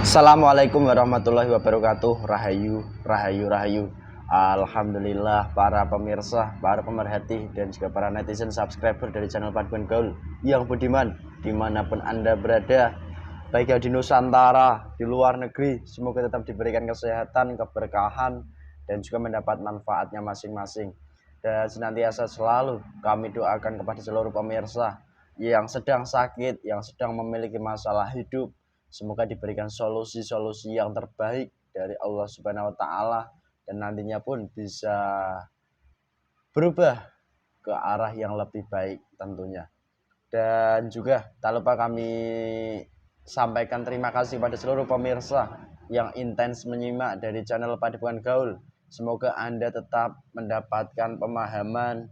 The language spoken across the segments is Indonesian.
Assalamualaikum warahmatullahi wabarakatuh. Rahayu, rahayu, rahayu. Alhamdulillah para pemirsa, para pemerhati dan juga para netizen subscriber dari channel Paduan Gaul yang budiman dimanapun Anda berada, baik di Nusantara, di luar negeri, semoga tetap diberikan kesehatan, keberkahan dan juga mendapat manfaatnya masing-masing. Dan senantiasa selalu kami doakan kepada seluruh pemirsa yang sedang sakit, yang sedang memiliki masalah hidup, semoga diberikan solusi-solusi yang terbaik dari Allah Subhanahu wa taala dan nantinya pun bisa berubah ke arah yang lebih baik tentunya. Dan juga tak lupa kami sampaikan terima kasih pada seluruh pemirsa yang intens menyimak dari channel Paduan Gaul. Semoga Anda tetap mendapatkan pemahaman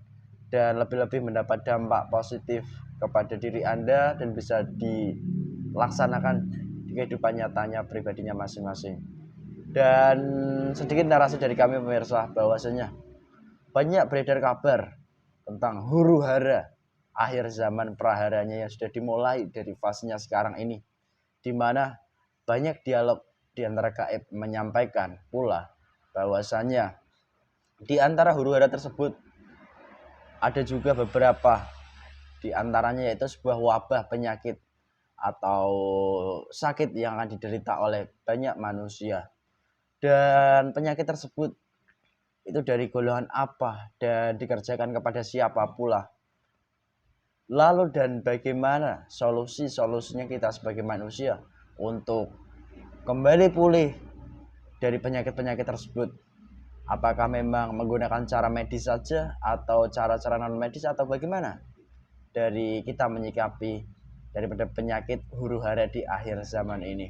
dan lebih-lebih mendapat dampak positif kepada diri Anda dan bisa dilaksanakan di kehidupan nyatanya pribadinya masing-masing. Dan sedikit narasi dari kami pemirsa, bahwasanya banyak beredar kabar tentang huru hara akhir zaman praharanya yang sudah dimulai dari fasenya sekarang ini, di mana banyak dialog di antara gaib menyampaikan pula bahwasanya di antara huru hara tersebut ada juga beberapa di antaranya yaitu sebuah wabah penyakit atau sakit yang akan diderita oleh banyak manusia. Dan penyakit tersebut itu dari golongan apa dan dikerjakan kepada siapa pula. Lalu dan bagaimana solusinya kita sebagai manusia untuk kembali pulih dari penyakit-penyakit tersebut. Apakah memang menggunakan cara medis saja atau cara-cara non medis atau bagaimana dari kita menyikapi daripada penyakit huru hara di akhir zaman ini.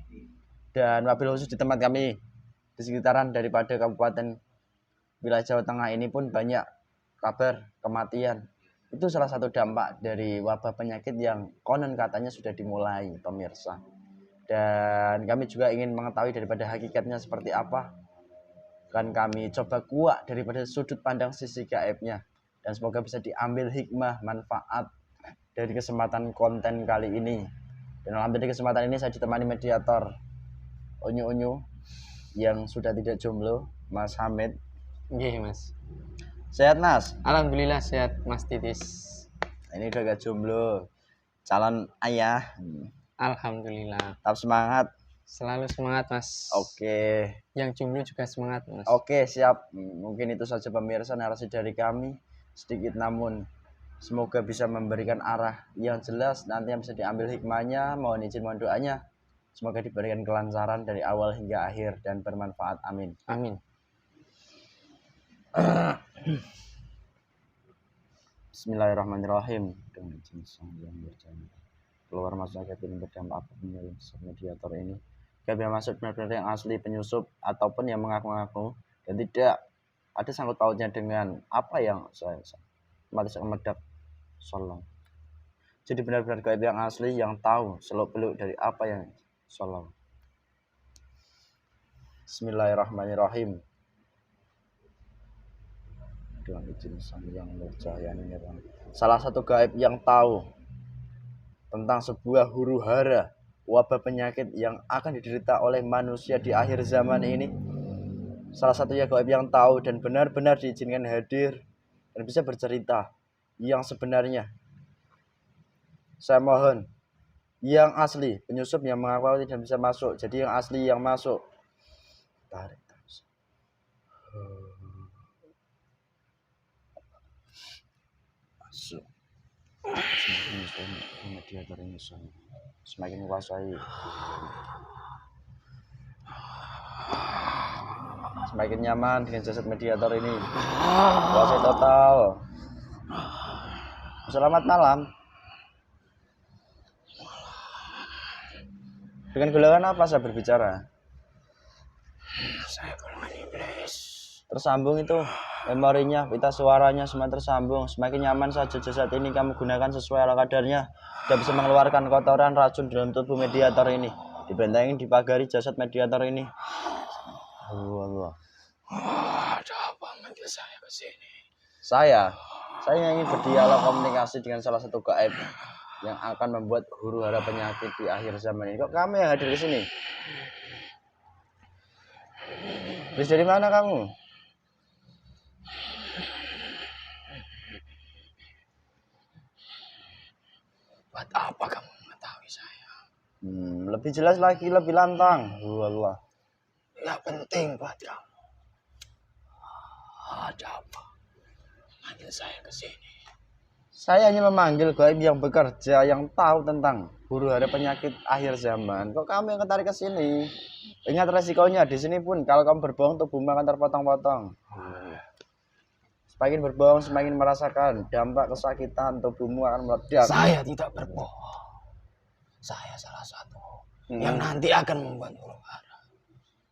Dan wabil khusus di tempat kami di sekitaran daripada kabupaten wilayah Jawa Tengah ini pun banyak kabar kematian. Itu salah satu dampak dari wabah penyakit yang konon katanya sudah dimulai pemirsa. Dan kami juga ingin mengetahui daripada hakikatnya seperti apa. Kan kami coba kuak daripada sudut pandang sisi gaibnya. Dan semoga bisa diambil hikmah, manfaat dari kesempatan konten kali ini. Dan alhamdulillah kesempatan ini saya ditemani mediator Unyu-unyu yang sudah tidak jomblo, Mas Hamid. Iya mas. Sehat Mas? Alhamdulillah sehat Mas Titis. Ini udah gak jomblo, calon ayah. Alhamdulillah. Tetap semangat. Selalu semangat mas. Oke. Yang jomblo juga semangat mas. Oke siap. Mungkin itu saja pemirsa narasi dari kami. Sedikit namun semoga bisa memberikan arah yang jelas. Nanti yang bisa diambil hikmahnya. Mohon izin, mohon doanya. Semoga diberikan kelancaran dari awal hingga akhir dan bermanfaat. Amin. Amin. Bismillahirrahmanirrahim. Dengan jenis yang berjaya keluar masuk akademi berdampak apapun dari mediator ini. Gak bisa masuk benar-benar yang asli penyusup ataupun yang mengaku-ngaku dan tidak ada sangkut pautnya dengan apa yang saya mati meledak solong. Jadi benar-benar gaib yang asli yang tahu seluk-beluk dari apa yang solong. Bismillahirrahmanirrahim. Dengan izin sang yang bercahaya ini, salah satu gaib yang tahu tentang sebuah huru hara wabah penyakit yang akan diderita oleh manusia di akhir zaman ini. Salah satunya gaib yang tahu dan benar-benar diizinkan hadir dan bisa bercerita yang sebenarnya. Saya mohon yang asli penyusup yang mengaku tidak bisa masuk, jadi yang asli yang masuk. Tarik terus. Masuk. Semakin mediator ini semakin menguasai, semakin nyaman dengan jasad mediator ini, kuasai total. Selamat malam. Dengan golongan apa saya berbicara? Saya golongan iblis. Tersambung itu memorinya, pita suaranya semua tersambung. Semakin nyaman saja jasad ini kamu gunakan sesuai ala kadarnya. Tidak bisa mengeluarkan kotoran racun dalam tubuh mediator ini. Dibentengin, dipagari jasad mediator ini. Allah. Ada apa manggil saya ke sini? Saya ingin berdialog komunikasi dengan salah satu gaib yang akan membuat huru hara penyakit di akhir zaman ini. Kok kamu yang hadir di sini? Iblis dari mana kamu? Buat apa kamu mengetahui saya? Lebih jelas lagi, lebih lantang. Allah. Nggak penting buat kamu. Ada apa? Manggil saya ke sini. Saya hanya memanggil gaib yang bekerja, yang tahu tentang huru hara penyakit akhir zaman. Kok kamu yang ketarik ke sini? Ingat resikonya di sini pun kalau kamu berbohong tubuhmu akan terpotong-potong. Semakin berbohong semakin merasakan dampak kesakitan, tubuhmu akan meledak. Saya tidak berbohong. Saya salah satu yang nanti akan membuat huru hara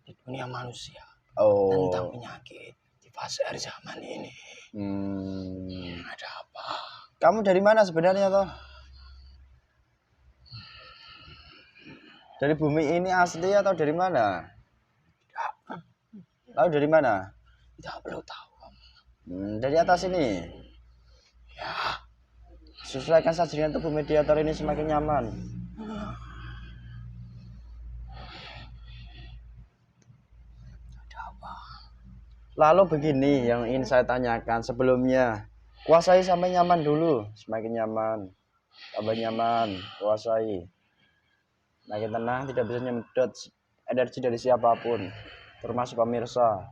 di dunia manusia tentang Oh. penyakit di fase akhir zaman ini. Ada apa? Kamu dari mana sebenarnya toh? Dari bumi ini asli atau dari mana? Lalu dari mana? Tidak perlu tahu kamu. Dari atas ini. Ya, Sesuaikan saja dengan tubuh mediator ini semakin nyaman. ada apa? Lalu begini yang ingin saya tanyakan sebelumnya. Kuasai sampai nyaman dulu. Semakin nyaman. Tambah nyaman. Kuasai. Makin tenang, tidak bisa nyemedot energi dari siapapun. Termasuk pemirsa.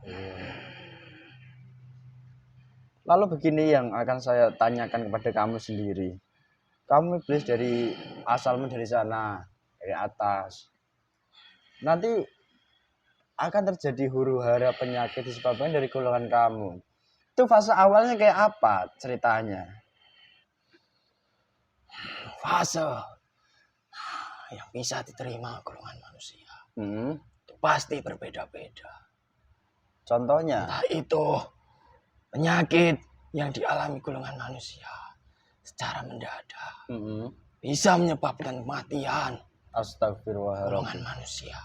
Lalu begini yang akan saya tanyakan kepada kamu sendiri. Kamu iblis dari asalmu dari sana, dari atas. Nanti akan terjadi huru hara penyakit disebabkan dari golongan kamu. Itu fase awalnya kayak apa ceritanya? Fase yang bisa diterima golongan manusia itu pasti berbeda-beda. Contohnya? Entah itu penyakit yang dialami golongan manusia secara mendadak bisa menyebabkan kematian Astagfirullahaladzim. golongan manusia.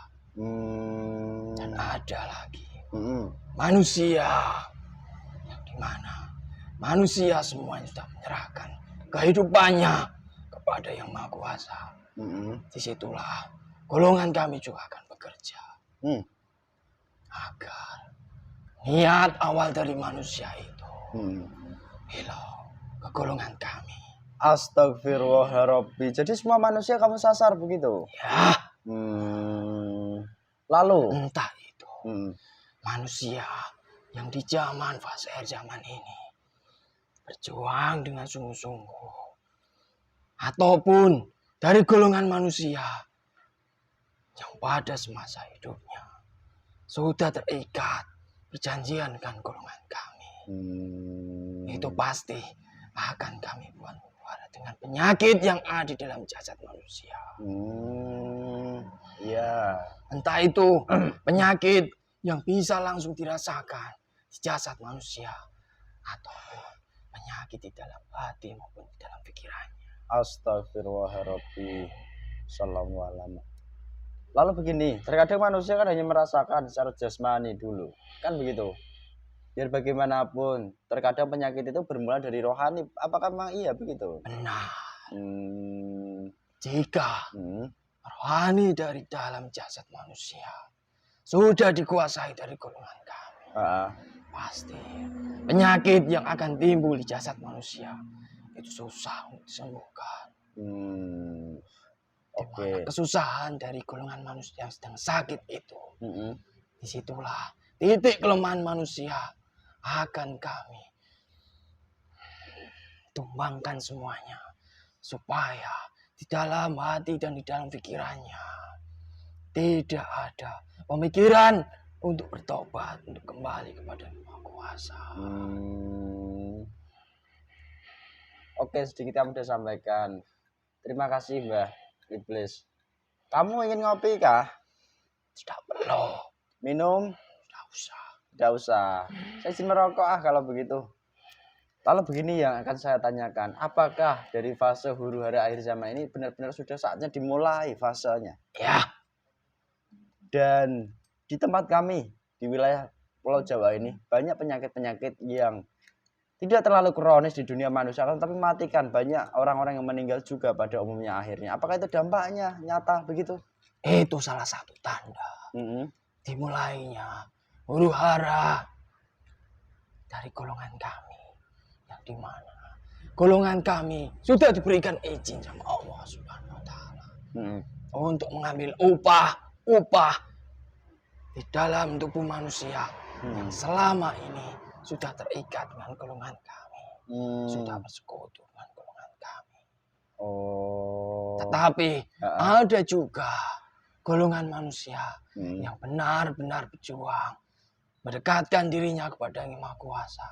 Dan ada lagi Manusia yang dimana manusia semuanya sudah menyerahkan kehidupannya kepada Yang Maha Kuasa. Disitulah golongan kami juga akan bekerja agar niat awal dari manusia itu hilang ke golongan kami. Astagfirullahaladzim. Jadi semua manusia kamu sasar begitu? Ya, Lalu? entah itu manusia yang di zaman fase akhir zaman ini berjuang dengan sungguh-sungguh, ataupun dari golongan manusia yang pada semasa hidupnya sudah terikat perjanjian dengan golongan kami. Itu pasti akan kami buat dengan penyakit yang ada di dalam jasad manusia. Iya. Entah itu penyakit yang bisa langsung dirasakan di jasad manusia, ataupun penyakit di dalam hati maupun di dalam pikirannya. Astagfirullahaladzim. Assalamualaikum. Lalu begini, terkadang manusia kan hanya merasakan secara jasmani dulu, kan begitu. Biar bagaimanapun, terkadang penyakit itu bermula dari rohani. Apakah memang iya begitu? Benar. Jika rohani dari dalam jasad manusia sudah dikuasai dari golongan kami, pasti penyakit yang akan timbul di jasad manusia itu susah untuk disembuhkan. Dimana kesusahan dari golongan manusia yang sedang sakit itu, disitulah titik kelemahan manusia akan kami tumbangkan semuanya, supaya di dalam hati dan di dalam pikirannya tidak ada pemikiran untuk bertobat, untuk kembali kepada Yang Maha Kuasa. Oke, sedikit kamu sudah sampaikan. Terima kasih Mbah Iblis. Kamu ingin ngopi kah? Tidak perlu. Minum? Tidak usah. Tidak usah. Saya izin merokok kalau begitu. Lalu begini yang akan saya tanyakan. Apakah dari fase huru hara akhir zaman ini benar-benar sudah saatnya dimulai fasenya? Ya. Dan di tempat kami, di wilayah Pulau Jawa ini, banyak penyakit-penyakit yang tidak terlalu kronis di dunia manusia, tapi mematikan. Banyak orang-orang yang meninggal juga pada umumnya akhirnya. Apakah itu dampaknya nyata begitu? Itu salah satu tanda dimulainya huru hara dari golongan kami, yang dimana golongan kami sudah diberikan izin sama Allah Subhanahu wa Ta'ala untuk mengambil upah di dalam tubuh manusia yang selama ini sudah terikat dengan golongan kami, sudah bersekutu dengan golongan kami. Tetapi ada juga golongan manusia yang benar-benar berjuang mendekatkan dirinya kepada Yang Maha Kuasa.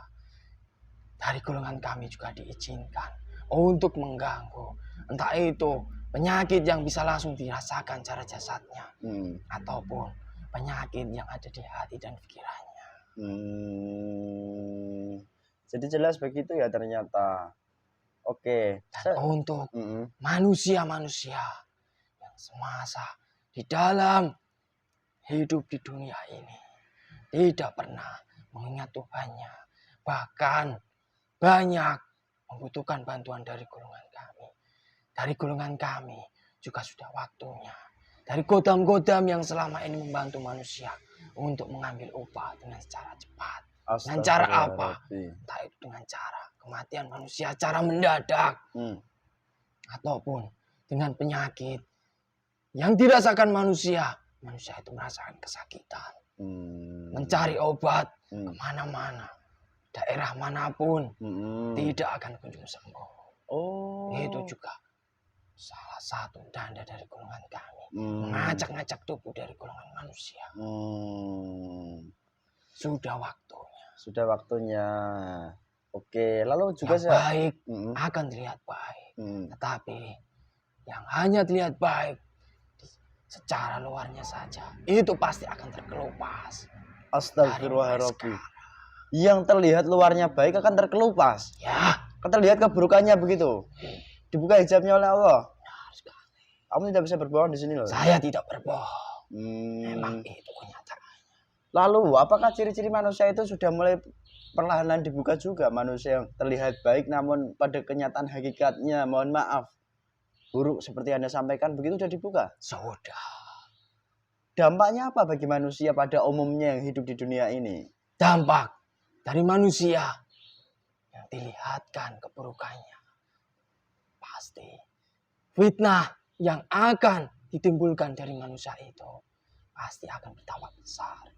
Dari golongan kami juga diizinkan untuk mengganggu, entah itu penyakit yang bisa langsung dirasakan cara jasadnya, ataupun penyakit yang ada di hati dan pikirannya. Jadi jelas begitu ya ternyata. Oke. Dan untuk manusia-manusia yang semasa di dalam hidup di dunia ini tidak pernah mengingat Tuhannya, bahkan banyak membutuhkan bantuan dari golongan kami. Dari golongan kami juga sudah waktunya. Dari godam-godam yang selama ini membantu manusia untuk mengambil upah dengan secara cepat. Dengan cara apa? Entah itu dengan cara kematian manusia, cara mendadak. Ataupun dengan penyakit yang dirasakan manusia. Manusia itu merasakan kesakitan. Mencari obat kemana-mana. Daerah manapun tidak akan kunjung sembuh. Itu juga salah satu tanda dari golongan kami. Mengajak-ngajak tubuh dari golongan manusia. Sudah waktunya. Oke, lalu juga yang baik akan terlihat baik. Tetapi yang hanya terlihat baik secara luarnya saja, itu pasti akan terkelupas. Astagfirullahaladzim. Yang terlihat luarnya baik akan terkelupas. Ya. Akan terlihat keburukannya begitu. Dibuka hijabnya oleh Allah. Kamu tidak bisa berbohong di sini loh. Saya tidak berbohong. Memang itu kenyataannya. Lalu, apakah ciri-ciri manusia itu sudah mulai perlahan-lahan dibuka juga? Manusia yang terlihat baik namun pada kenyataan hakikatnya, mohon maaf, buruk seperti Anda sampaikan, begitu sudah dibuka? Sudah. Dampaknya apa bagi manusia pada umumnya yang hidup di dunia ini? Dampak dari manusia yang dilihatkan keburukannya. Pasti fitnah yang akan ditimbulkan dari manusia itu pasti akan berdampak besar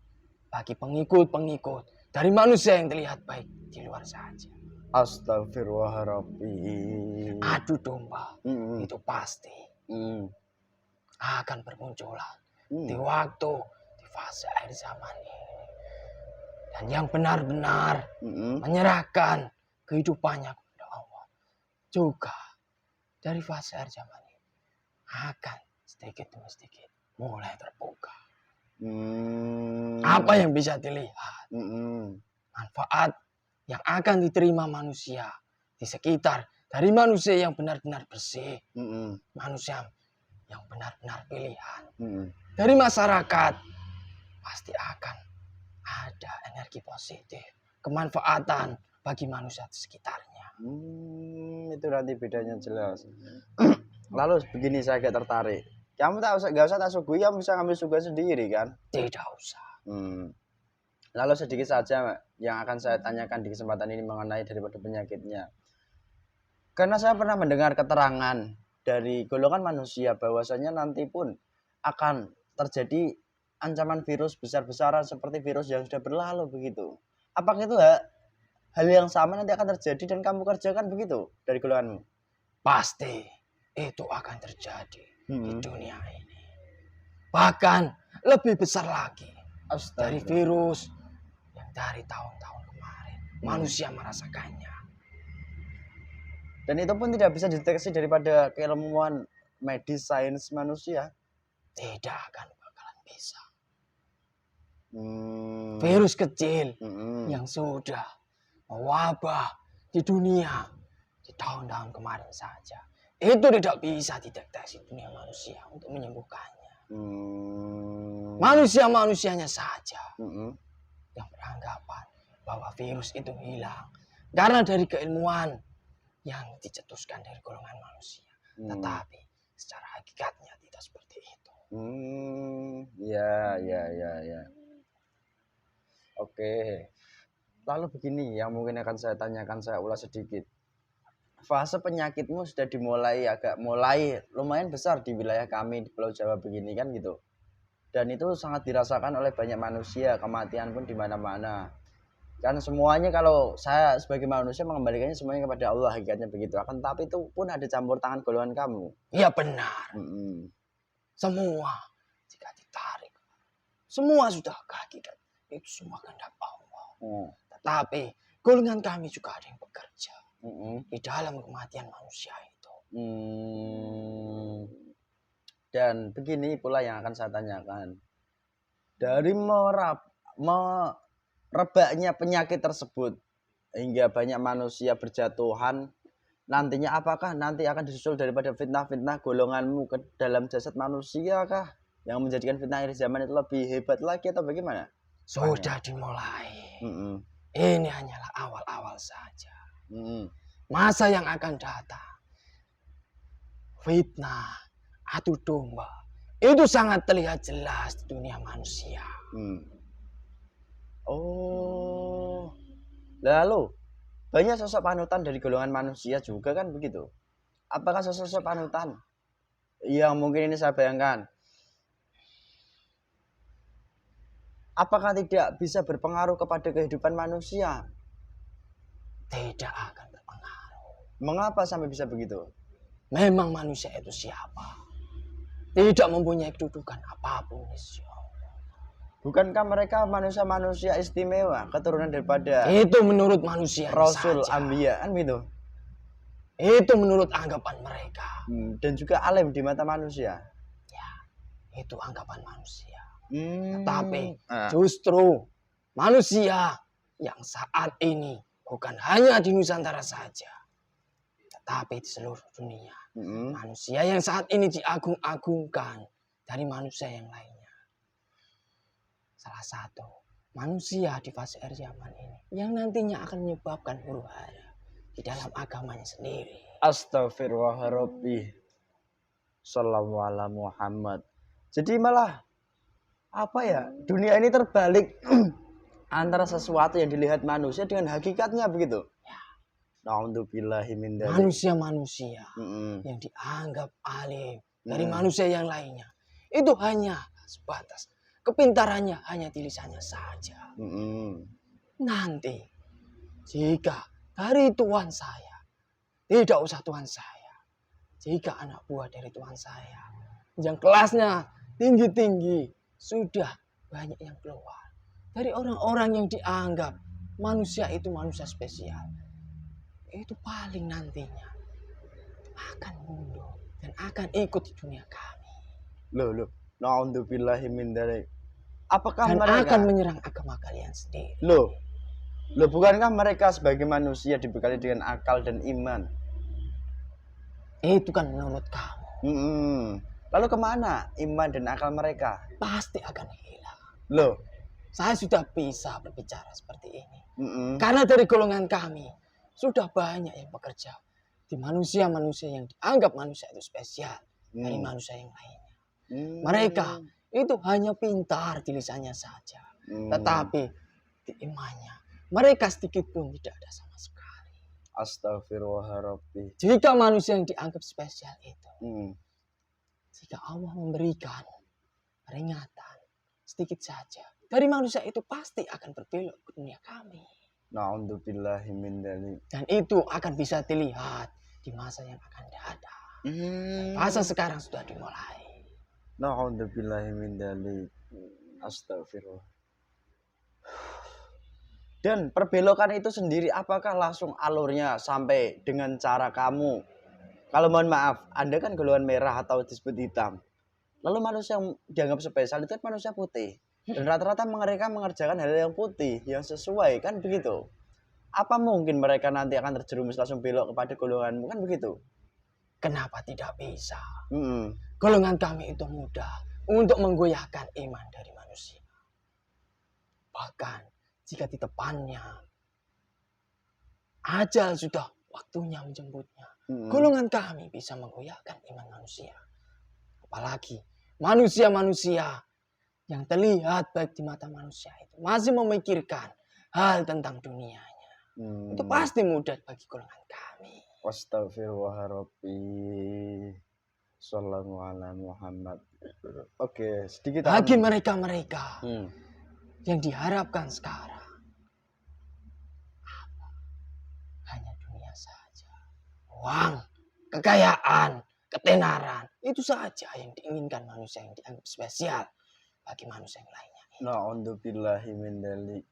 bagi pengikut-pengikut dari manusia yang terlihat baik di luar saja. Astagfirullahaladzim. Adu domba itu pasti akan bermunculan di waktu, di fase akhir zaman ini. Dan yang benar-benar menyerahkan kehidupannya kepada Allah juga dari fase akhir zaman ini akan sedikit demi sedikit mulai terbuka. Apa yang bisa dilihat, manfaat yang akan diterima manusia di sekitar dari manusia yang benar-benar bersih, manusia yang benar-benar pilihan dari masyarakat, pasti akan ada energi positif, kemanfaatan bagi manusia di sekitarnya. Itu nanti bedanya jelas. Lalu begini, saya agak tertarik. Kamu gak usah tak sugui, kamu bisa ngambil suga sendiri kan? Tidak usah. Lalu sedikit saja yang akan saya tanyakan di kesempatan ini mengenai daripada penyakitnya. Karena saya pernah mendengar keterangan dari golongan manusia bahwasanya nanti pun akan terjadi ancaman virus besar-besaran seperti virus yang sudah berlalu begitu. Apakah itu hal yang sama nanti akan terjadi dan kamu kerjakan begitu dari golonganmu? Pasti itu akan terjadi di dunia ini. Bahkan lebih besar lagi dari virus yang dari tahun-tahun kemarin manusia merasakannya. Dan itu pun tidak bisa dideteksi daripada keilmuan medis sains manusia. Tidak akan bakalan bisa. Virus kecil yang sudah mewabah di dunia di tahun-tahun kemarin saja, itu tidak bisa dideteksi dunia manusia untuk menyembuhkannya. Manusia-manusianya saja yang beranggapan bahwa virus itu hilang karena dari keilmuan yang dicetuskan dari golongan manusia. Tetapi secara hakikatnya tidak seperti itu. Iya Ya, ya, ya, ya. Oke. Lalu begini yang mungkin akan saya tanyakan, saya ulas sedikit. Fase penyakitmu sudah mulai lumayan besar di wilayah kami di Pulau Jawa begini kan gitu. Dan itu sangat dirasakan oleh banyak manusia, kematian pun di mana-mana. Kan semuanya kalau saya sebagai manusia mengembalikannya semuanya kepada Allah, hakikatnya begitu. Akan tapi itu pun ada campur tangan golongan kamu. Iya benar. Semua jika ditarik, semua sudah kehakikat. Itu semua kehendak Allah. Tetapi golongan kami juga ada yang bekerja di dalam kematian manusia itu. Dan begini pula yang akan saya tanyakan. Dari merebaknya penyakit tersebut hingga banyak manusia berjatuhan, nantinya apakah nanti akan disusul daripada fitnah-fitnah golonganmu ke dalam jasad manusia kah? Yang menjadikan fitnah akhir zaman itu lebih hebat lagi atau bagaimana? Sudah dimulai. Ini hanyalah awal-awal saja. Masa yang akan datang, fitnah, adu domba, itu sangat terlihat jelas di dunia manusia. Oh, lalu banyak sosok panutan dari golongan manusia juga kan begitu? Apakah sosok panutan yang mungkin ini saya bayangkan, apakah tidak bisa berpengaruh kepada kehidupan manusia? Tidak akan berpengaruh. Mengapa sampai bisa begitu? Memang manusia itu siapa? Tidak mempunyai kedudukan apapun. Bukankah mereka manusia-manusia istimewa, keturunan daripada itu menurut manusia Rasul, saja. Anbiya kan gitu? Itu menurut anggapan mereka. Dan juga alim di mata manusia. Ya, itu anggapan manusia. Tapi justru manusia yang saat ini bukan hanya di Nusantara saja, tetapi di seluruh dunia. Manusia yang saat ini diagung-agungkan dari manusia yang lainnya. Salah satu manusia di fase akhir zaman ini yang nantinya akan menyebabkan huru hara di dalam agamanya sendiri. Astaghfirullahaladzim. Sallallahu ala Muhammad. Jadi malah apa ya, dunia ini terbalik antara sesuatu yang dilihat manusia dengan hakikatnya begitu. Ya. Na'udzubillahi min dzalik. Manusia-manusia yang dianggap alim dari manusia yang lainnya itu hanya sebatas kepintarannya, hanya di lisannya saja. Nanti jika dari Tuhan saya, tidak usah Tuhan saya, jika anak buah dari Tuhan saya yang kelasnya tinggi-tinggi, sudah banyak yang keluar dari orang-orang yang dianggap manusia itu manusia spesial, itu paling nantinya akan mundur dan akan ikut di dunia kami. Loh, na'udzubillahi min dzalik. Apakah dan mereka akan menyerang agama kalian sendiri? Loh, bukankah mereka sebagai manusia dibekali dengan akal dan iman? Itu kan menurut kamu. Lalu kemana iman dan akal mereka? Pasti akan hilang. Loh, saya sudah bisa berbicara seperti ini. Karena dari golongan kami sudah banyak yang bekerja di manusia-manusia yang dianggap manusia itu spesial dari manusia yang lainnya. Mereka itu hanya pintar di lisannya saja, tetapi di imannya mereka sedikit pun tidak ada sama sekali. Astaghfirullahaladzim. Jika manusia yang dianggap spesial itu, jika Allah memberikan peringatan sedikit saja dari manusia itu, pasti akan berbelok ke dunia kami. Na'udzubillahi min dzalik. Dan itu akan bisa dilihat di masa yang akan datang. Masa sekarang sudah dimulai. Na'udzubillahi min dzalik. Astagfirullah. Dan perbelokan itu sendiri apakah langsung alurnya sampai dengan cara kamu? Kalau mohon maaf, Anda kan golongan merah atau disebut hitam. Lalu manusia yang dianggap spesial itu manusia putih. Dan rata-rata mereka mengerjakan hal yang putih, yang sesuai, kan begitu. Apa mungkin mereka nanti akan terjerumus langsung belok kepada golonganmu, kan begitu? Kenapa tidak bisa? Golongan kami itu mudah untuk menggoyahkan iman dari manusia. Bahkan jika di depannya ajal sudah waktunya menjemputnya, golongan kami bisa menggoyahkan iman manusia. Apalagi manusia-manusia yang terlihat baik di mata manusia itu masih memikirkan hal tentang dunianya. Itu pasti mudah bagi golongan kami. Astagfirullahaladzim. Sallallahu ala Muhammad. Oke, sedikit Bagi mereka-mereka Hmm. yang diharapkan sekarang hanya dunia saja. Uang, kekayaan, ketenaran, itu saja yang diinginkan manusia yang dianggap spesial bagi manusia yang lainnya. Na'udzubillahi min dzalik.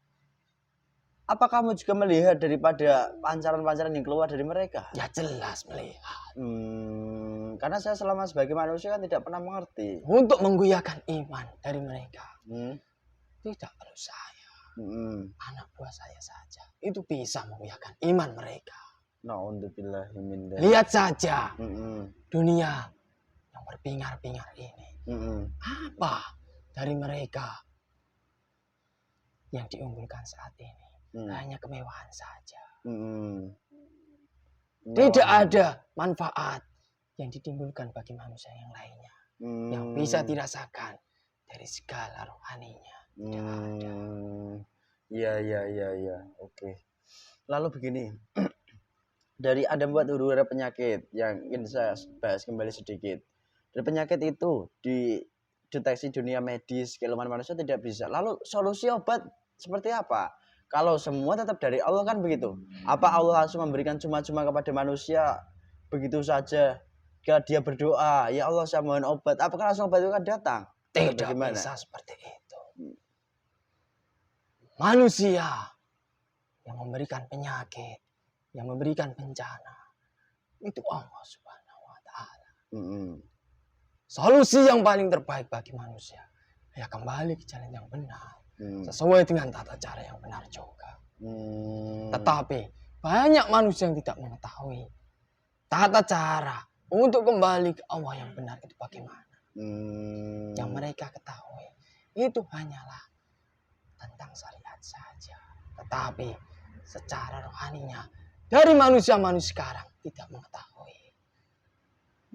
Apa kamu juga melihat daripada pancaran-pancaran yang keluar dari mereka? Ya jelas melihat. Karena saya selama sebagai manusia kan tidak pernah mengerti. Untuk menggoyahkan iman dari mereka, tidak perlu saya, anak buah saya saja, itu bisa menggoyahkan iman mereka. Na'udzubillahi min dzalik. Lihat saja dunia yang berpingar-pingar ini. Apa dari mereka yang diunggulkan saat ini? Hanya kemewahan saja. Tidak ada manfaat yang ditimbulkan bagi manusia yang lainnya. Yang bisa dirasakan dari segala rohaninya. Tidak ada. Iya. Oke. Lalu begini. Dari ada buat huru-hara penyakit yang ingin saya bahas kembali sedikit. Dari penyakit itu dideteksi dunia medis, keilmuan manusia tidak bisa. Lalu solusi obat seperti apa? Kalau semua tetap dari Allah kan begitu. Apa Allah langsung memberikan cuma-cuma kepada manusia begitu saja? Jika dia berdoa, ya Allah saya mohon obat, apakah langsung obat itu akan datang? Tidak bisa seperti itu. Manusia yang memberikan penyakit, yang memberikan bencana, itu Allah Subhanahu wa Ta'ala. Solusi yang paling terbaik bagi manusia, ya kembali ke jalan yang benar. Sesuai dengan tata cara yang benar juga. Tetapi banyak manusia yang tidak mengetahui tata cara untuk kembali ke Allah yang benar itu bagaimana. Yang mereka ketahui itu hanyalah tentang syariat saja. Tetapi secara rohaninya dari manusia-manusia sekarang tidak mengetahui.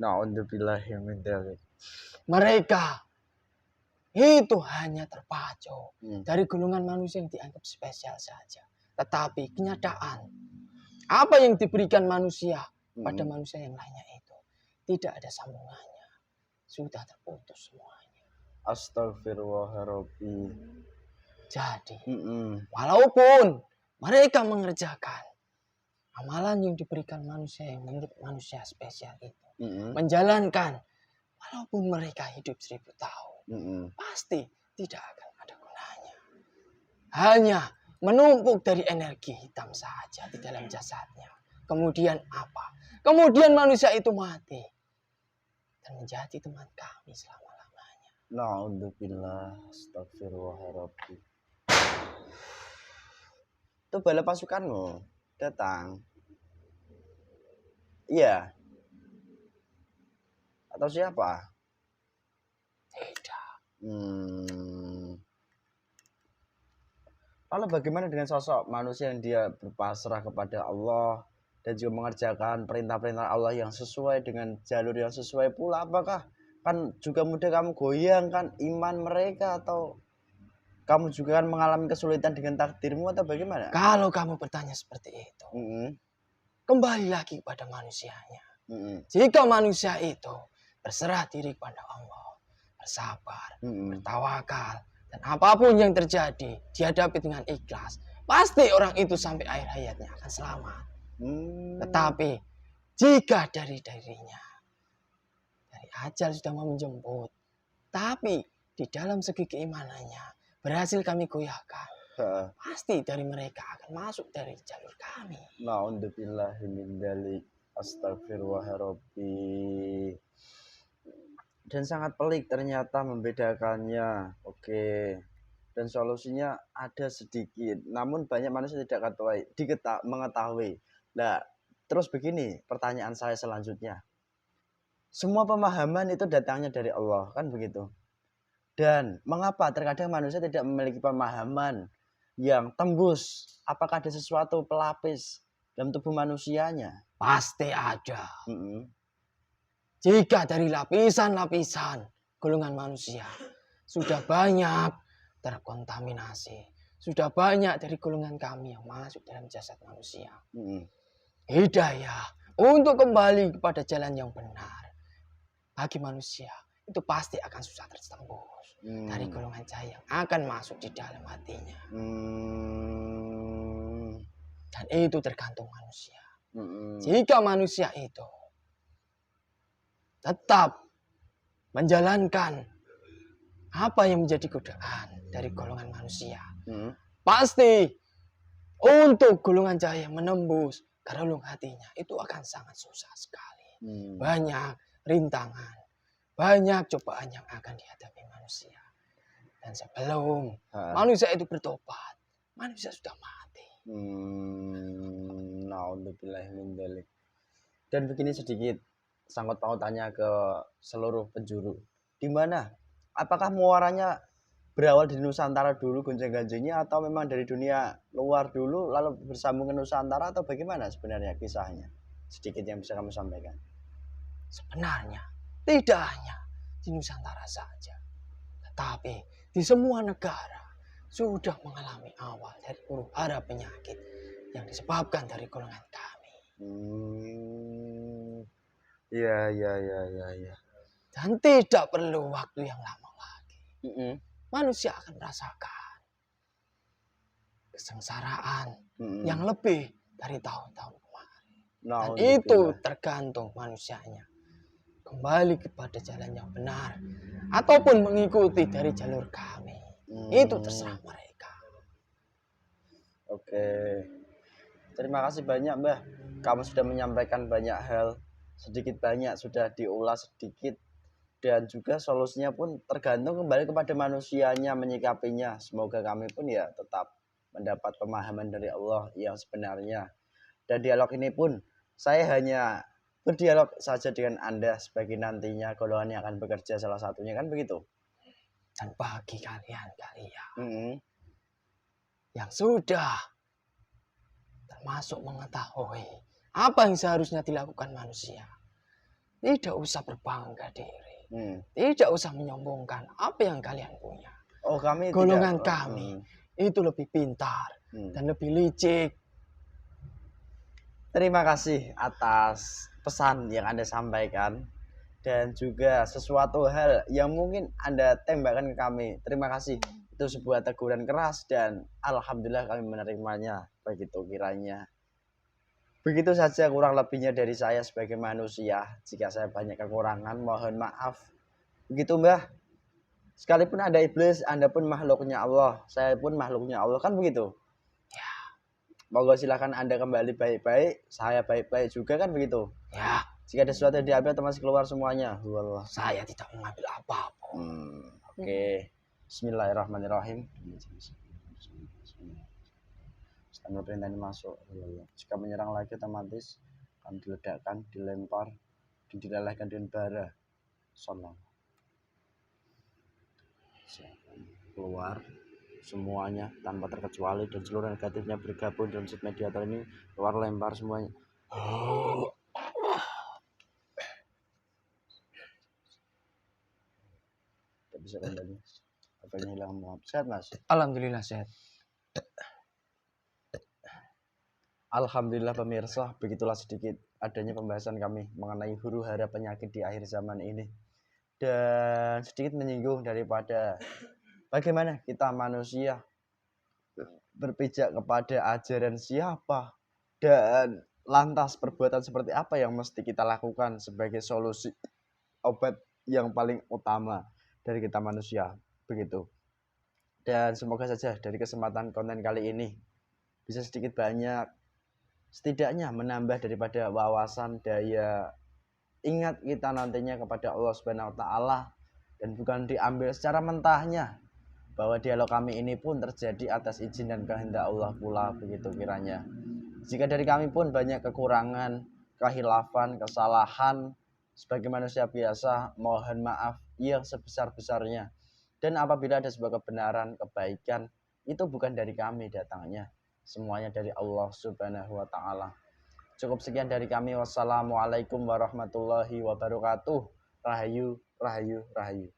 Na'udzubillahi min dzalik. Mereka itu hanya terpacu dari golongan manusia yang dianggap spesial saja. Tetapi kenyataan apa yang diberikan manusia pada manusia yang lainnya itu tidak ada sambungannya. Sudah terputus semuanya. Astagfirullahaladzim. Jadi walaupun mereka mengerjakan amalan yang diberikan manusia yang menurut manusia spesial itu, menjalankan walaupun mereka hidup 1000 tahun, pasti tidak akan ada gunanya. Hanya menumpuk dari energi hitam saja di dalam jasadnya. Kemudian apa? Kemudian manusia itu mati dan menjadi teman kami selama-lamanya. Na'udzubillah. Astagfirullahaladzim. Itu bala pasukanmu datang. Iya. Atau siapa? Tidak. Lalu bagaimana dengan sosok manusia yang dia berpasrah kepada Allah dan juga mengerjakan perintah-perintah Allah yang sesuai dengan jalur yang sesuai pula? Apakah kan juga mudah kamu goyang kan iman mereka, atau kamu juga kan mengalami kesulitan dengan takdirmu, atau bagaimana? Kalau kamu bertanya seperti itu, kembali lagi kepada manusianya. Jika manusia itu berserah diri kepada Allah, bersabar, bertawakal, dan apapun yang terjadi dihadapi dengan ikhlas, pasti orang itu sampai akhir hayatnya akan selamat. Tetapi jika dari ajal sudah mau menjemput, tapi di dalam segi keimanannya berhasil kami goyahkan, pasti dari mereka akan masuk dari jalur kami. Na'udzubillahi min dzalik. Astagfirullahaladzim. Dan sangat pelik ternyata membedakannya. Oke. Dan solusinya ada sedikit, namun banyak manusia tidak mengetahui. Nah, terus begini pertanyaan saya selanjutnya. Semua pemahaman itu datangnya dari Allah, kan begitu? Dan mengapa terkadang manusia tidak memiliki pemahaman yang tembus? Apakah ada sesuatu pelapis dalam tubuh manusianya? Pasti ada. Jika dari lapisan-lapisan golongan manusia sudah banyak terkontaminasi. Sudah banyak dari golongan kami yang masuk dalam jasad manusia. Hidayah untuk kembali kepada jalan yang benar bagi manusia itu pasti akan susah tertembus dari golongan cahaya yang akan masuk di dalam hatinya. Dan itu tergantung manusia. Jika manusia itu tetap menjalankan apa yang menjadi godaan dari golongan manusia, pasti untuk golongan cahaya menembus ke relung hatinya itu akan sangat susah sekali. Banyak rintangan, banyak cobaan yang akan dihadapi manusia. Dan sebelum manusia itu bertobat, manusia sudah mati. Naudzubillah min dzalik. Dan begini sedikit sangkut pautannya ke seluruh penjuru. Di mana? Apakah muaranya berawal dari Nusantara dulu gonjang-ganjingnya atau memang dari dunia luar dulu lalu bersambung ke Nusantara atau bagaimana sebenarnya kisahnya? Sedikit yang bisa kamu sampaikan. Sebenarnya tidak hanya di Nusantara saja, tetapi di semua negara sudah mengalami awal dari huru hara penyakit yang disebabkan dari golongan kami. Iya. Dan tidak perlu waktu yang lama lagi. Manusia akan merasakan kesengsaraan yang lebih dari tahun-tahun kemarin. Dan itu tergantung manusianya kembali kepada jalan yang benar ataupun mengikuti dari jalur kami. Itu terserah mereka. Oke. Terima kasih banyak Mbah. Kamu sudah menyampaikan banyak hal, sedikit banyak sudah diulas sedikit. Dan juga solusinya pun tergantung kembali kepada manusianya menyikapinya. Semoga kami pun ya tetap mendapat pemahaman dari Allah yang sebenarnya. Dan dialog ini pun saya hanya berdialog saja dengan Anda sebagai nantinya golongan yang akan bekerja salah satunya, kan begitu. Dan bagi kalian yang sudah termasuk mengetahui apa yang seharusnya dilakukan manusia, tidak usah berbangga diri. Tidak usah menyombongkan apa yang kalian punya. Golongan kami itu lebih pintar dan lebih licik. Terima kasih atas pesan yang Anda sampaikan dan juga sesuatu hal yang mungkin Anda tembakkan ke kami. Terima kasih. Itu sebuah teguran keras dan alhamdulillah kami menerimanya. Begitu kiranya. Begitu saja kurang lebihnya dari saya sebagai manusia. Jika saya banyak kekurangan, mohon maaf. Begitu Mbah. Sekalipun ada iblis, Anda pun makhluknya Allah. Saya pun makhluknya Allah, kan begitu? Ya. Moga silakan Anda kembali baik-baik. Saya baik-baik juga, kan begitu? Ya. Jika ada sesuatu yang diambil, termasuk keluar semuanya. Wallah. Saya tidak mengambil apapun. Oke. Bismillahirrahmanirrahim. Setelah perintah ini masuk, jika menyerang lagi otomatis akan diledakkan, dilempar, dan dilelehkan dengan bara. Salam. Keluar semuanya tanpa terkecuali dan seluruh negatifnya bergabung dalam set mediator ini, keluar lempar semuanya. Tidak bisa kembali. Apanya hilang, maaf. Sehat Mas? Alhamdulillah sehat. Alhamdulillah pemirsa, begitulah sedikit adanya pembahasan kami mengenai huru hara penyakit di akhir zaman ini. Dan sedikit menyinggung daripada bagaimana kita manusia berpijak kepada ajaran siapa dan lantas perbuatan seperti apa yang mesti kita lakukan sebagai solusi obat yang paling utama dari kita manusia, begitu. Dan semoga saja dari kesempatan konten kali ini bisa sedikit banyak setidaknya menambah daripada wawasan daya ingat kita nantinya kepada Allah Subhanahu wa taala dan bukan diambil secara mentahnya, bahwa dialog kami ini pun terjadi atas izin dan kehendak Allah pula, begitu kiranya. Jika dari kami pun banyak kekurangan, kehilafan, kesalahan sebagai manusia biasa, mohon maaf yang sebesar-besarnya. Dan apabila ada sebuah kebenaran, kebaikan, itu bukan dari kami datangnya, semuanya dari Allah Subhanahu wa taala. Cukup sekian dari kami. Wassalamualaikum warahmatullahi wabarakatuh. Rahayu, rahayu, rahayu.